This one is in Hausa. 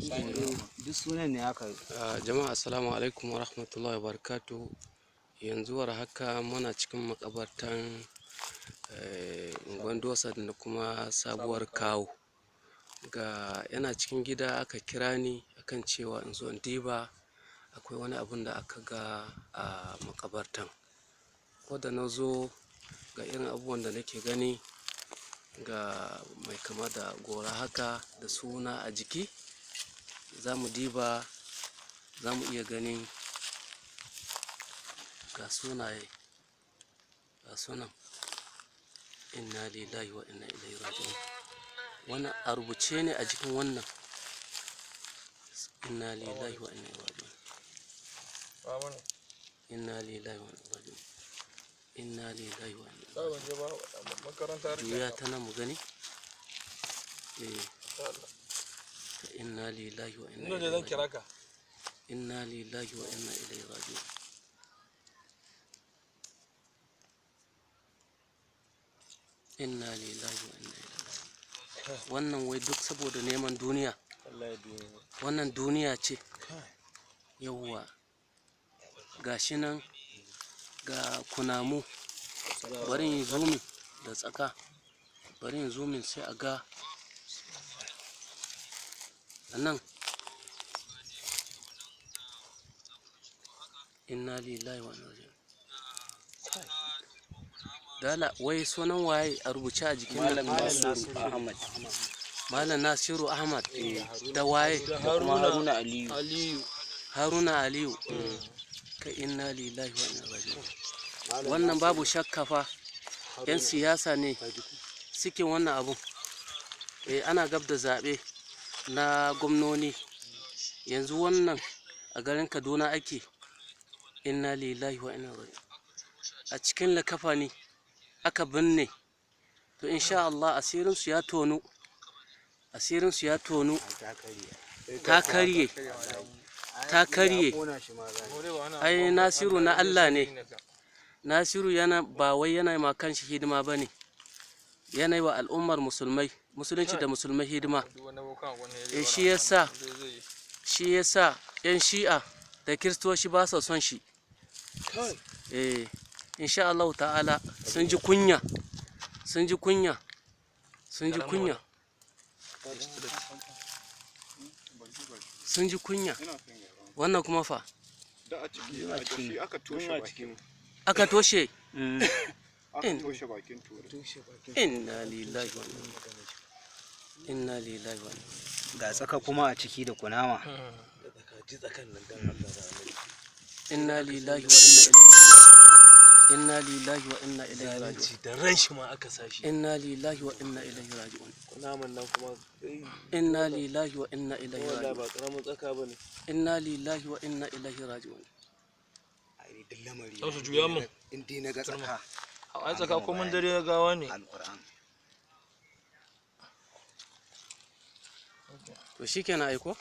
duk sunan ne aka jama'a assalamu alaikum wa rahmatullahi wa barakatuh. Yanzu war haka muna cikin makabartan Gwandosa da kuma sabuwar kawo. Ga yana cikin gida aka kira ni akan cewa in zo in diba akwai wani abun da aka ga a makabartan. Ko da na zo ga irin abubuwan da nake gani, ga mai kama da gora haka da suna a jiki, za mu diba za mu iya ganin ga sunaye, ga sunan inna lillahi wa inna ilaihi raji'un. Wannan a rubuce ne a jikin wannan inna lillahi wa inna ilaihi raji'un, inna lillahi wa inna ilaihi raji'un, inna lillahi wa inna ilaihi raji'un. Juya ta nan mu gani, inna lillahi wa inna ilaihi raji'un, inna lillahi wa inna ilaihi raji'un. Inna lillahi wa inna ilaihi raji'un. Wannan wai duk saboda neman duniya, wannan duniya ce. Yawwa gashi nan ga kunamu, bari in zoomin da tsaka, bari in zoomin sai a ga nan. Inna lillahi wa inna ilaihi raji'un. Dala wai sunan waye a rubuce a jikin Malam Nasiru Ahmad. Malam Nasiru Ahmad da waye? Da kuma Haruna Aliyu. Haruna Aliyu. Ka inna lillahi wa inna ilaihi raji'un. Wannan babu shakka fa 'yan siyasa ne suke wannan abun. Ana gab da zaɓe na gwamnoni yanzu. Wannan a garin Kaduna ake. Inna lillahi wa inna ilaihi raji'un. A cikin likafani aka binne. To insha Allah asirinsu ya tonu, asirinsu ya tonu. Ta karye, ta karye. Ai Nasiru na Allah ne. Nasiru yana ba wai yana ma kanshi hidima bane, yana wa al'ummar musulmai, musulunci da musulmai hidima. Shi yasa 'yan shi'a da kiristoci ba su son shi. Insha Allah ta'ala sun ji kunya, sun ji kunya, sun ji kunya, sun ji kunya. Wannan kuma fa aka toshe. Inna lillahi wa inna ilaihi raji'un. Ga tsaka kuma a ciki da kunama. Inna lillahi wa inna ilaihi raji'un. Inna lillahi wa inna ilaihi raji'un. Da ran shi ma aka sashi. Inna lillahi wa inna ilaihi raji'un. Naman nan kuma Inna lillahi wa inna ilaihi wallahi raji'un. ba karamin tsaka bane. Inna lillahi wa inna ilaihi raji'un. Ai duk lamari. Za su juya mun. In dai na ga tsaka. Ai tsaka ko mun dare gawa ne. Alquran. To shikenan ai ko?